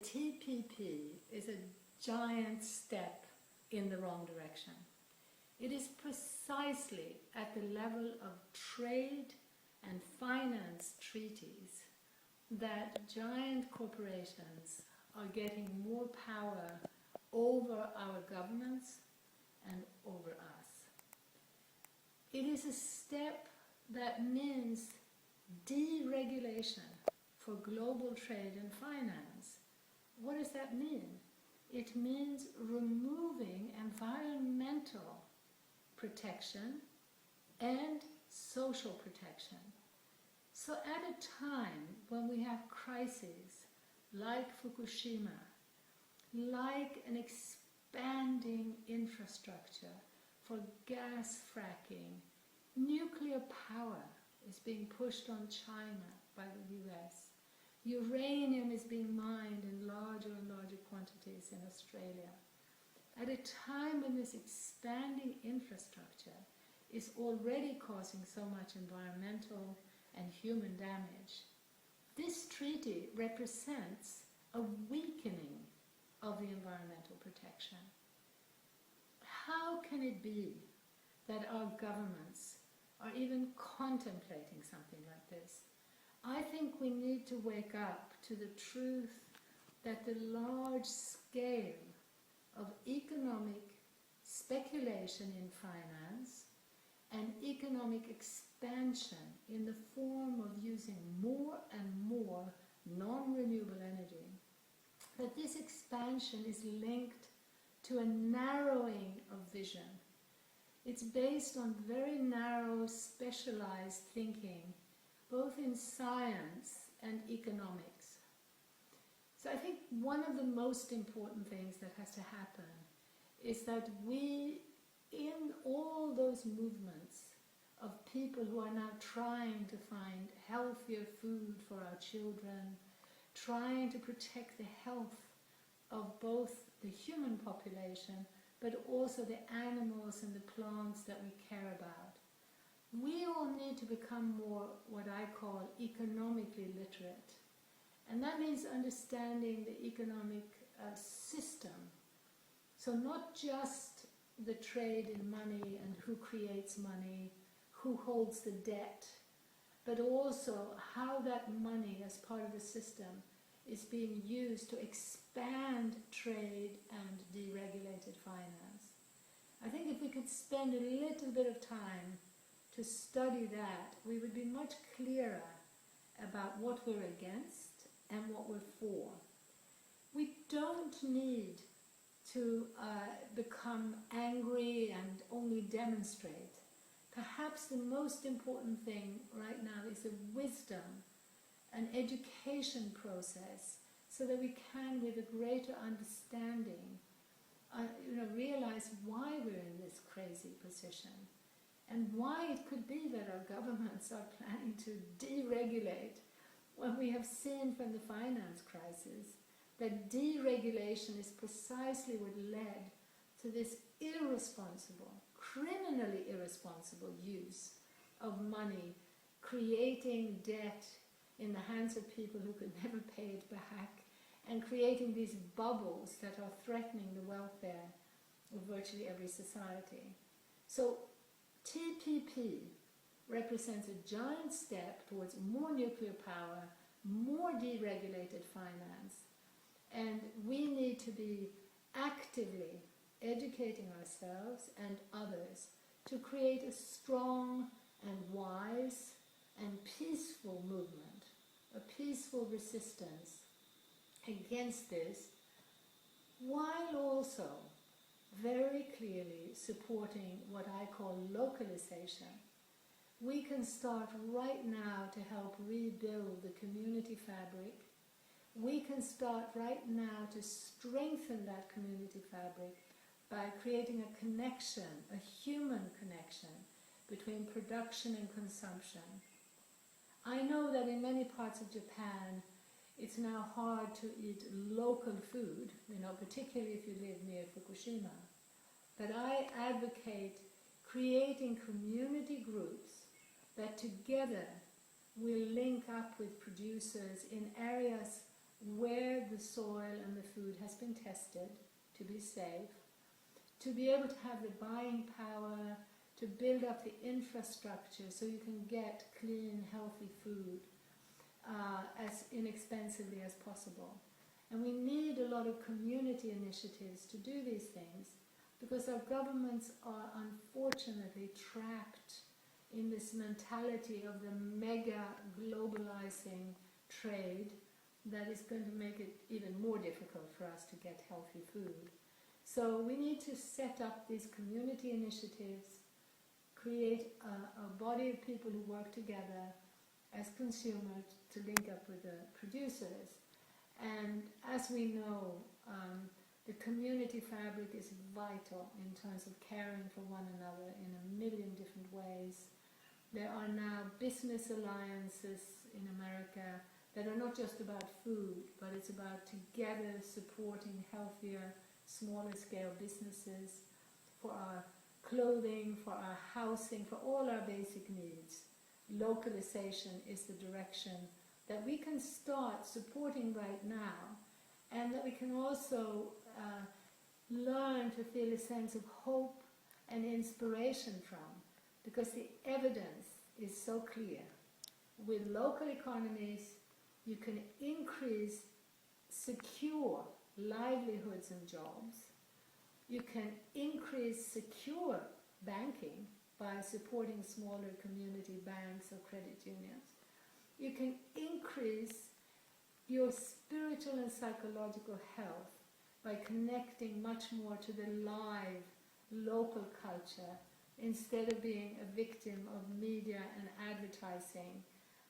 TPP is a giant step in the wrong direction. It is precisely at the level of trade and finance treaties that giant corporations are getting more power over our governments and over us. It is a step that means deregulation for global trade and finance. What does that mean? It means removing environmental protection and social protection. So at a time when we have crises like Fukushima, like an expanding infrastructure for gas fracking, nuclear power is being pushed on China by the US. Uranium is being mined in larger and larger quantities in Australia. At a time when this expanding infrastructure is already causing so much environmental and human damage, this treaty represents a weakening of the environmental protection. How can it be that our governments are even contemplating something like this? I think we need to wake up to the truth that the large scale of economic speculation in finance and economic expansion in the form of using more and more non-renewable energy, that this expansion is linked to a narrowing of vision. It's based on very narrow, specialized thinking, both in science and economics. So I think one of the most important things that has to happen is that we, in all those movements of people who are now trying to find healthier food for our children, trying to protect the health of both the human population, but also the animals and the plants that we care about, we all need to become more what I call economically literate. And that means understanding the economic system. So not just the trade in money and who creates money, who holds the debt, but also how that money as part of the system is being used to expand trade and deregulated finance. I think if we could spend a little bit of time to study that, we would be much clearer about what we're against and what we're for. We don't need to become angry and only demonstrate. Perhaps the most important thing right now is the wisdom, an education process, so that we can, with a greater understanding, realize why we're in this crazy position, and why it could be that our governments are planning to deregulate when we have seen from the finance crisis that deregulation is precisely what led to this irresponsible, criminally irresponsible use of money, creating debt in the hands of people who could never pay it back, and creating these bubbles that are threatening the welfare of virtually every society. So TPP represents a giant step towards more nuclear power, more deregulated finance, and we need to be actively educating ourselves and others to create a strong and wise and peaceful movement, a peaceful resistance against this, while also very clearly supporting what I call localization. We can start right now to help rebuild the community fabric. We can start right now to strengthen that community fabric by creating a connection, a human connection, between production and consumption. I know that in many parts of Japan, it's now hard to eat local food, particularly if you live near Fukushima. But I advocate creating community groups that together will link up with producers in areas where the soil and the food has been tested to be safe, to be able to have the buying power, to build up the infrastructure so you can get clean, healthy food as inexpensively as possible. And we need a lot of community initiatives to do these things, because our governments are unfortunately trapped in this mentality of the mega globalizing trade that is going to make it even more difficult for us to get healthy food. So we need to set up these community initiatives, create a body of people who work together as consumers to link up with the producers. And as we know, the community fabric is vital in terms of caring for one another in a million different ways. There are now business alliances in America that are not just about food, but it's about together supporting healthier, smaller scale businesses for our clothing, for our housing, for all our basic needs. Localization is the direction that we can start supporting right now, and that we can also learn to feel a sense of hope and inspiration from, because the evidence is so clear. With local economies, you can increase secure livelihoods and jobs. You can increase secure banking by supporting smaller community banks or credit unions. You can increase your spiritual and psychological health by connecting much more to the live, local culture, instead of being a victim of media and advertising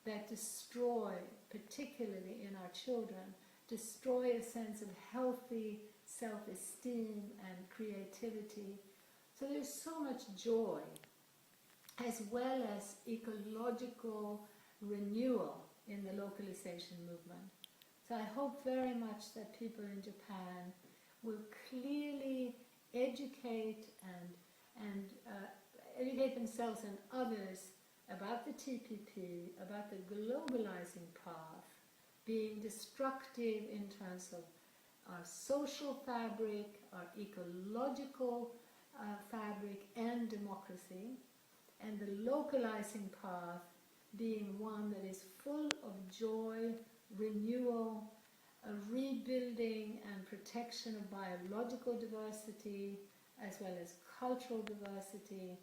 that destroy, particularly in our children, destroy a sense of healthy self-esteem and creativity. So there's so much joy, as well as ecological renewal in the localization movement. So I hope very much that people in Japan will clearly educate and educate themselves and others about the TPP, about the globalizing path being destructive in terms of our social fabric, our ecological fabric and democracy, and the localizing path being one that is full of joy, renewal, a rebuilding and protection of biological diversity, as well as cultural diversity,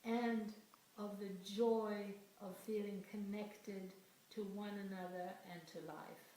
and of the joy of feeling connected to one another and to life.